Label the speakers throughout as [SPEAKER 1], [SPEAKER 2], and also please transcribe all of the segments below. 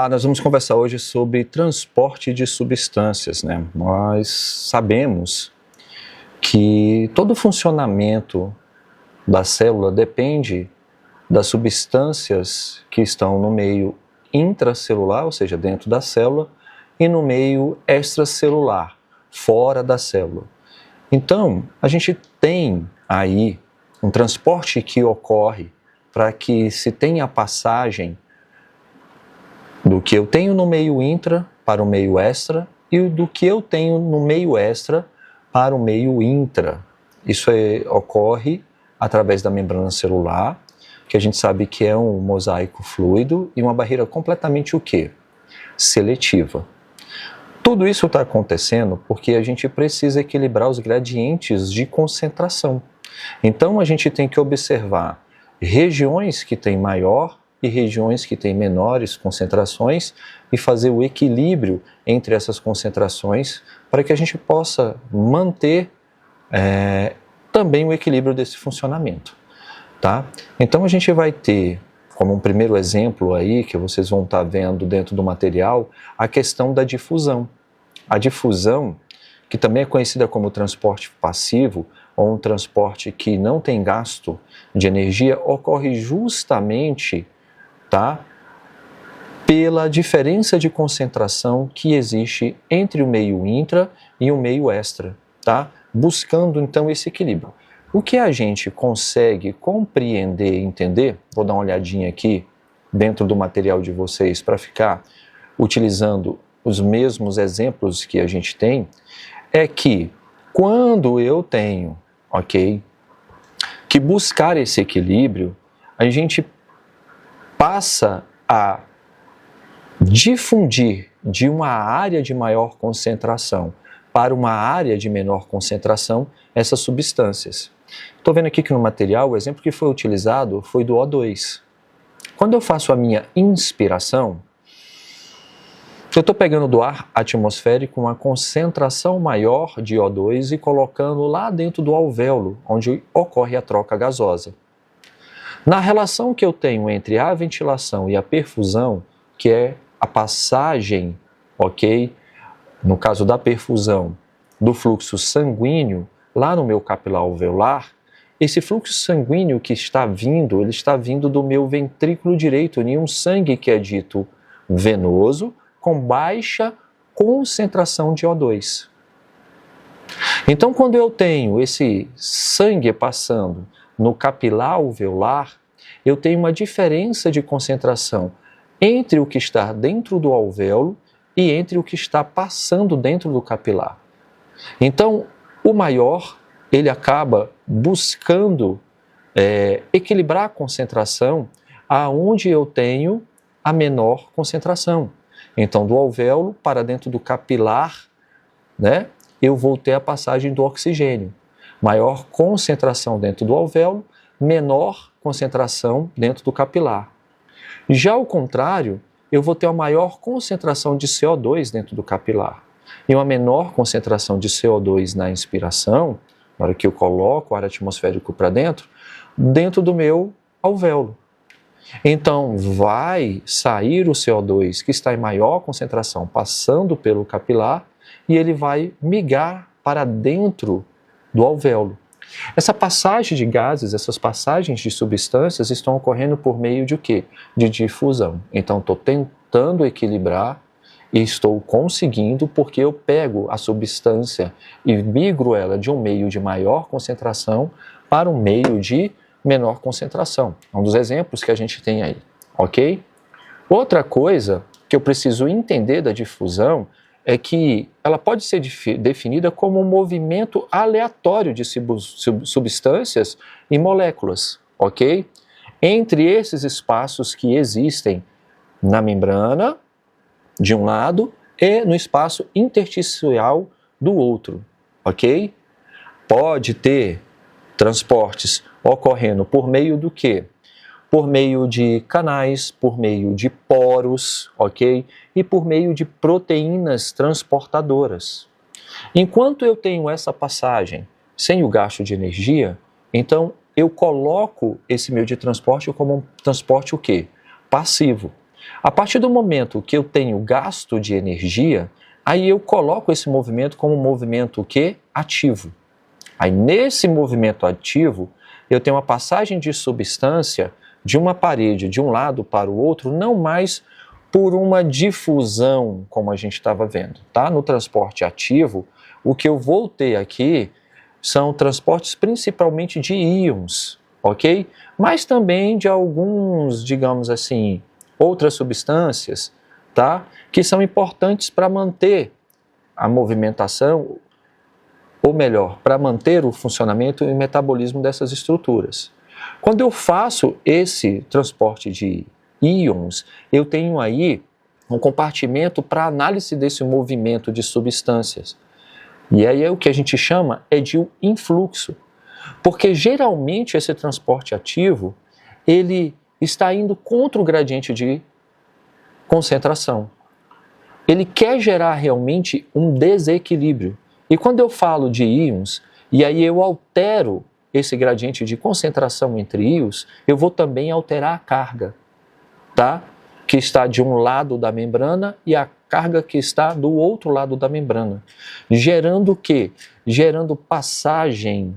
[SPEAKER 1] Olá, nós vamos conversar hoje sobre transporte de substâncias, né? Nós sabemos que todo o funcionamento da célula depende das substâncias que estão no meio intracelular, ou seja, dentro da célula, e no meio extracelular, fora da célula. Então, a gente tem aí um transporte que ocorre para que se tenha a passagem do que eu tenho no meio intra para o meio extra e do que eu tenho no meio extra para o meio intra. Isso ocorre através da membrana celular, que a gente sabe que é um mosaico fluido e uma barreira completamente o quê? Seletiva. Tudo isso está acontecendo porque a gente precisa equilibrar os gradientes de concentração. Então a gente tem que observar regiões que têm maior e regiões que têm menores concentrações e fazer o equilíbrio entre essas concentrações para que a gente possa manter também o equilíbrio desse funcionamento. Tá? Então a gente vai ter, como um primeiro exemplo aí, que vocês vão estar vendo dentro do material, a questão da difusão. A difusão, que também é conhecida como transporte passivo, ou um transporte que não tem gasto de energia, ocorre justamente, tá, pela diferença de concentração que existe entre o meio intra e o meio extra, tá? Buscando então esse equilíbrio. O que a gente consegue compreender e entender, vou dar uma olhadinha aqui dentro do material de vocês para ficar utilizando os mesmos exemplos que a gente tem, é que quando eu tenho, que buscar esse equilíbrio, a gente passa a difundir de uma área de maior concentração para uma área de menor concentração essas substâncias. Estou vendo aqui que no material o exemplo que foi utilizado foi do O2. Quando eu faço a minha inspiração, eu estou pegando do ar atmosférico uma concentração maior de O2 e colocando lá dentro do alvéolo, onde ocorre a troca gasosa. Na relação que eu tenho entre a ventilação e a perfusão, que é a passagem, no caso da perfusão, do fluxo sanguíneo lá no meu capilar alveolar, esse fluxo sanguíneo que está vindo, ele está vindo do meu ventrículo direito, em um sangue que é dito venoso, com baixa concentração de O2. Então, quando eu tenho esse sangue passando no capilar alveolar, eu tenho uma diferença de concentração entre o que está dentro do alvéolo e entre o que está passando dentro do capilar. Então, o maior, ele acaba buscando equilibrar a concentração aonde eu tenho a menor concentração. Então, do alvéolo para dentro do capilar, né, eu vou ter a passagem do oxigênio. Maior concentração dentro do alvéolo, menor concentração dentro do capilar. Já ao contrário, eu vou ter uma maior concentração de CO2 dentro do capilar e uma menor concentração de CO2 na inspiração, na hora que eu coloco o ar atmosférico para dentro do meu alvéolo. Então, vai sair o CO2 que está em maior concentração passando pelo capilar e ele vai migrar para dentro do alvéolo. Essa passagem de gases, essas passagens de substâncias estão ocorrendo por meio de o quê? De difusão. Então, estou tentando equilibrar e estou conseguindo porque eu pego a substância e migro ela de um meio de maior concentração para um meio de menor concentração. É um dos exemplos que a gente tem aí, ok? Outra coisa que eu preciso entender da difusão é que ela pode ser definida como um movimento aleatório de substâncias e moléculas, ok? Entre esses espaços que existem na membrana, de um lado, e no espaço intersticial do outro, ok? Pode ter transportes ocorrendo por meio do quê? Por meio de canais, por meio de poros, ok? E por meio de proteínas transportadoras. Enquanto eu tenho essa passagem sem o gasto de energia, então eu coloco esse meio de transporte como um transporte o quê? Passivo. A partir do momento que eu tenho gasto de energia, aí eu coloco esse movimento como um movimento o quê? Ativo. Aí nesse movimento ativo, eu tenho uma passagem de substância de uma parede de um lado para o outro, não mais por uma difusão, como a gente estava vendo, tá? No transporte ativo, o que eu vou ter aqui são transportes principalmente de íons, ok? Mas também de alguns, digamos assim, outras substâncias, tá? Que são importantes para manter a movimentação, ou melhor, para manter o funcionamento e o metabolismo dessas estruturas. Quando eu faço esse transporte de íons, eu tenho aí um compartimento para análise desse movimento de substâncias. E aí é o que a gente chama de influxo. Porque geralmente esse transporte ativo, ele está indo contra o gradiente de concentração. Ele quer gerar realmente um desequilíbrio. E quando eu falo de íons, e aí eu altero esse gradiente de concentração entre íons, eu vou também alterar a carga, tá? Que está de um lado da membrana e a carga que está do outro lado da membrana. Gerando o quê? Gerando passagem,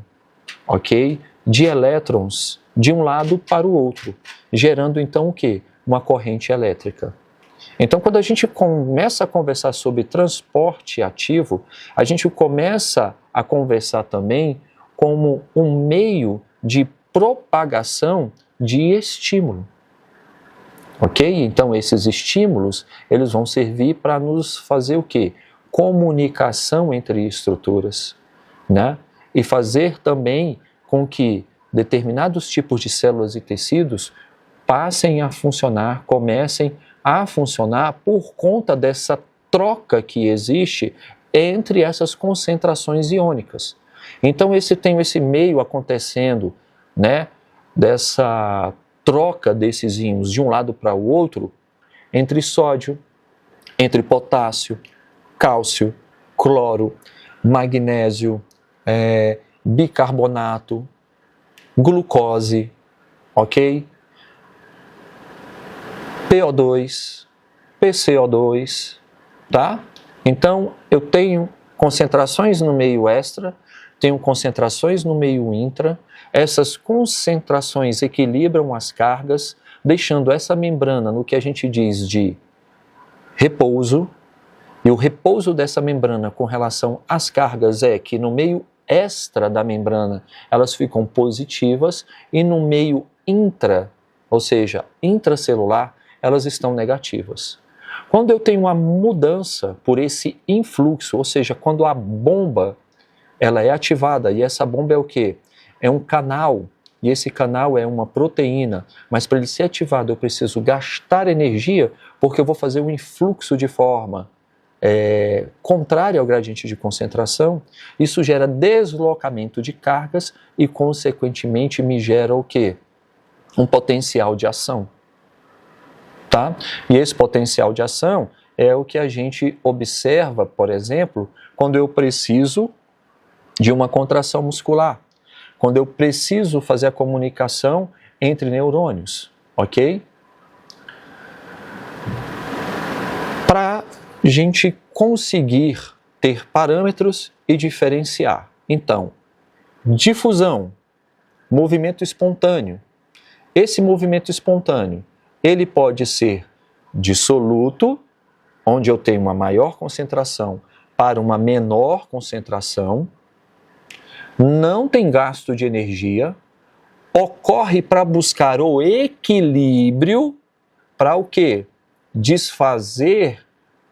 [SPEAKER 1] ok? De elétrons de um lado para o outro. Gerando então o quê? Uma corrente elétrica. Então, quando a gente começa a conversar sobre transporte ativo, a gente começa a conversar também como um meio de propagação de estímulo. Ok? Então, esses estímulos, eles vão servir para nos fazer o quê? Comunicação entre estruturas, né? E fazer também com que determinados tipos de células e tecidos passem a funcionar, comecem a funcionar por conta dessa troca que existe entre essas concentrações iônicas. Então, tem esse meio acontecendo, né, dessa troca desses íons de um lado para o outro, entre sódio, entre potássio, cálcio, cloro, magnésio, bicarbonato, glucose, ok? PO2, PCO2, tá? Então, eu tenho concentrações no meio extra, tenho concentrações no meio intra, essas concentrações equilibram as cargas, deixando essa membrana no que a gente diz de repouso, e o repouso dessa membrana com relação às cargas é que no meio extra da membrana elas ficam positivas e no meio intra, ou seja, intracelular, elas estão negativas. Quando eu tenho uma mudança por esse influxo, ou seja, quando a bomba ela é ativada, e essa bomba é o quê? É um canal, e esse canal é uma proteína, mas para ele ser ativado eu preciso gastar energia, porque eu vou fazer um influxo de forma contrária ao gradiente de concentração. Isso gera deslocamento de cargas e, consequentemente, me gera o quê? Um potencial de ação. Tá? E esse potencial de ação é o que a gente observa, por exemplo, quando eu preciso de uma contração muscular, quando eu preciso fazer a comunicação entre neurônios, ok? Para a gente conseguir ter parâmetros e diferenciar. Então, difusão, movimento espontâneo. Esse movimento espontâneo, ele pode ser dissoluto, onde eu tenho uma maior concentração para uma menor concentração, não tem gasto de energia, ocorre para buscar o equilíbrio, para o quê? Desfazer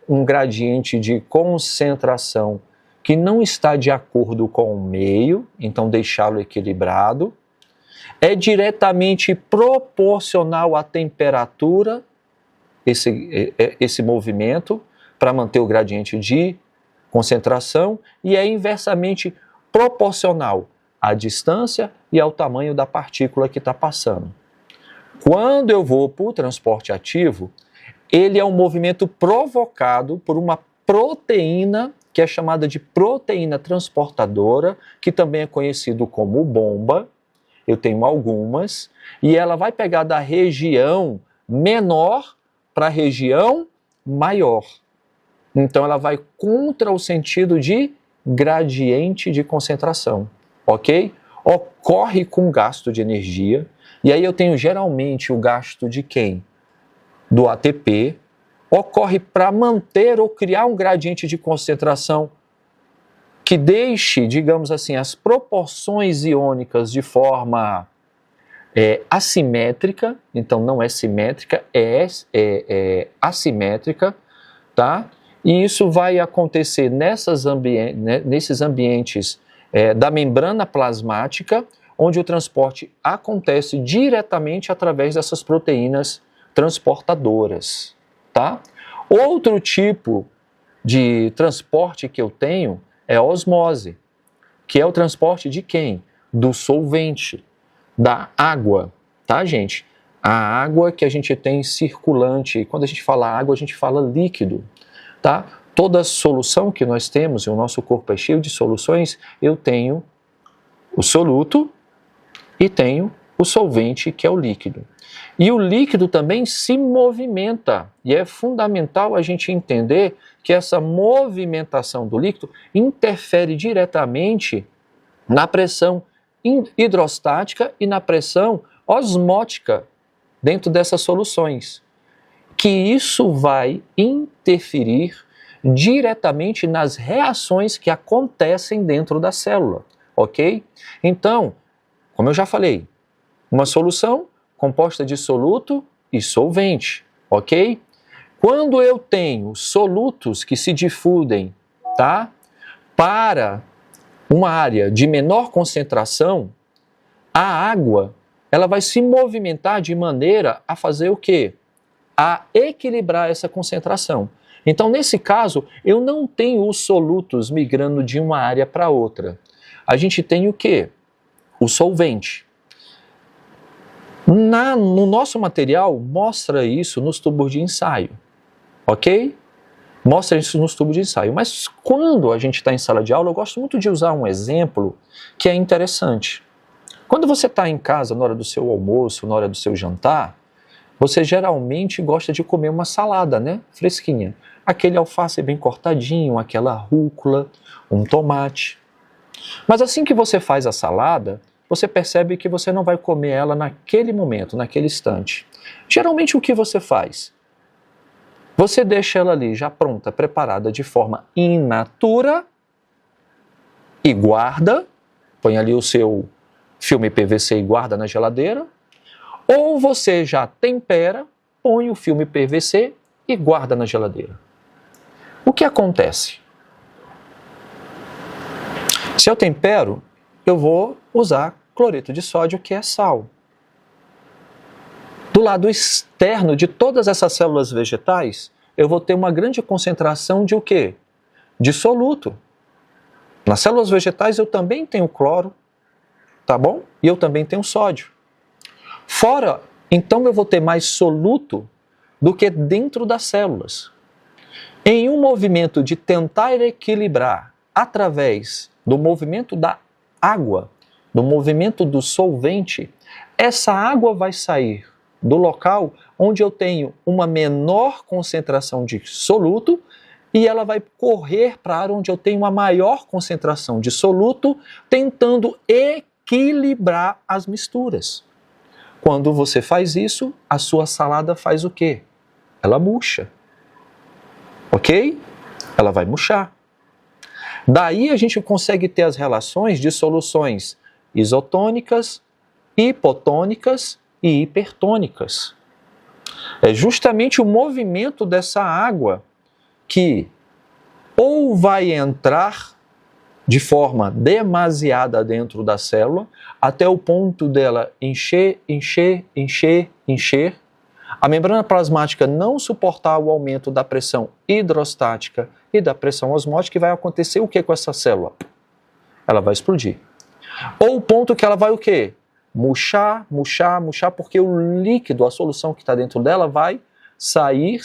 [SPEAKER 1] um gradiente de concentração que não está de acordo com o meio, então deixá-lo equilibrado. É diretamente proporcional à temperatura, esse movimento, para manter o gradiente de concentração, e é inversamente proporcional à distância e ao tamanho da partícula que está passando. Quando eu vou para o transporte ativo, ele é um movimento provocado por uma proteína que é chamada de proteína transportadora, que também é conhecido como bomba. Eu tenho algumas, e ela vai pegar da região menor para a região maior. Então ela vai contra o sentido de gradiente de concentração, ok? Ocorre com gasto de energia, e aí eu tenho geralmente o gasto de quem? Do ATP, ocorre para manter ou criar um gradiente de concentração que deixe, digamos assim, as proporções iônicas de forma assimétrica, então não é simétrica, é assimétrica, tá? E isso vai acontecer nesses ambientes da membrana plasmática, onde o transporte acontece diretamente através dessas proteínas transportadoras, tá? Outro tipo de transporte que eu tenho é a osmose, que é o transporte de quem? Do solvente, da água, tá, gente? A água que a gente tem circulante, quando a gente fala água, a gente fala líquido, tá? Toda solução que nós temos, e o nosso corpo é cheio de soluções, eu tenho o soluto e tenho o solvente, que é o líquido. E o líquido também se movimenta, e é fundamental a gente entender que essa movimentação do líquido interfere diretamente na pressão hidrostática e na pressão osmótica dentro dessas soluções, que isso vai interferir diretamente nas reações que acontecem dentro da célula, ok? Então, como eu já falei, uma solução composta de soluto e solvente, ok? Quando eu tenho solutos que se difundem, tá, para uma área de menor concentração, a água, ela vai se movimentar de maneira a fazer o quê? A equilibrar essa concentração. Então, nesse caso, eu não tenho os solutos migrando de uma área para outra. A gente tem o quê? O solvente. No nosso material, mostra isso nos tubos de ensaio, ok? Mostra isso nos tubos de ensaio. Mas quando a gente está em sala de aula, eu gosto muito de usar um exemplo que é interessante. Quando você está em casa, na hora do seu almoço, na hora do seu jantar, você geralmente gosta de comer uma salada, né? Fresquinha. Aquele alface bem cortadinho, aquela rúcula, um tomate. Mas assim que você faz a salada, você percebe que você não vai comer ela naquele momento, naquele instante. Geralmente o que você faz? Você deixa ela ali já pronta, preparada de forma in natura e guarda, põe ali o seu filme PVC e guarda na geladeira, ou você já tempera, põe o filme PVC e guarda na geladeira. O que acontece? Se eu tempero, eu vou usar cloreto de sódio, que é sal. Do lado externo de todas essas células vegetais, eu vou ter uma grande concentração de o quê? De soluto. Nas células vegetais eu também tenho cloro, tá bom? E eu também tenho sódio. Fora, então eu vou ter mais soluto do que dentro das células. Em um movimento de tentar equilibrar através do movimento da água, do movimento do solvente, essa água vai sair do local onde eu tenho uma menor concentração de soluto e ela vai correr para a área onde eu tenho uma maior concentração de soluto, tentando equilibrar as misturas. Quando você faz isso, a sua salada faz o quê? Ela murcha. Ok? Ela vai murchar. Daí a gente consegue ter as relações de soluções isotônicas, hipotônicas e hipertônicas. É justamente o movimento dessa água que ou vai entrar de forma demasiada dentro da célula, até o ponto dela encher, a membrana plasmática não suportar o aumento da pressão hidrostática e da pressão osmótica, e vai acontecer o que com essa célula? Ela vai explodir. Ou o ponto que ela vai o quê? Murchar, porque o líquido, a solução que está dentro dela vai sair,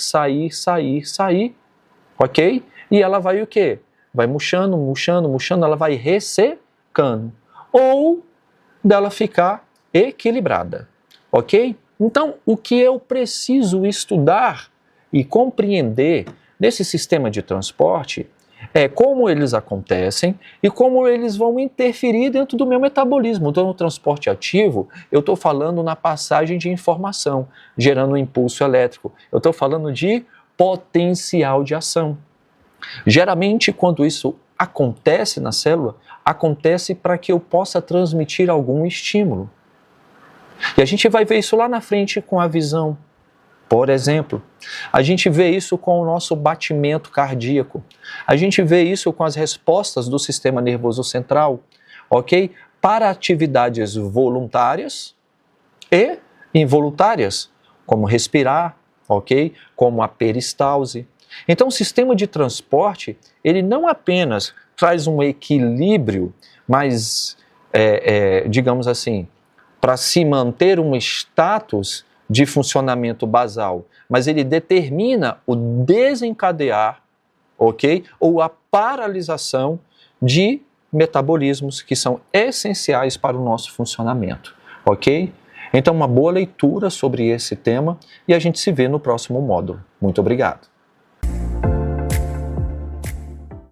[SPEAKER 1] ok? E ela vai o quê? Vai murchando, ela vai ressecando. Ou dela ficar equilibrada, ok? Então, o que eu preciso estudar e compreender nesse sistema de transporte como eles acontecem e como eles vão interferir dentro do meu metabolismo. Então, no transporte ativo, eu estou falando na passagem de informação, gerando um impulso elétrico. Eu estou falando de potencial de ação. Geralmente, quando isso acontece na célula, acontece para que eu possa transmitir algum estímulo. E a gente vai ver isso lá na frente com a visão. Por exemplo, a gente vê isso com o nosso batimento cardíaco. A gente vê isso com as respostas do sistema nervoso central, ok? Para atividades voluntárias e involuntárias, como respirar, ok? Como a peristalse. Então, o sistema de transporte, ele não apenas traz um equilíbrio, mas, digamos assim, para se manter um status de funcionamento basal, mas ele determina o desencadear, ok? Ou a paralisação de metabolismos que são essenciais para o nosso funcionamento, ok? Então, uma boa leitura sobre esse tema e a gente se vê no próximo módulo. Muito obrigado.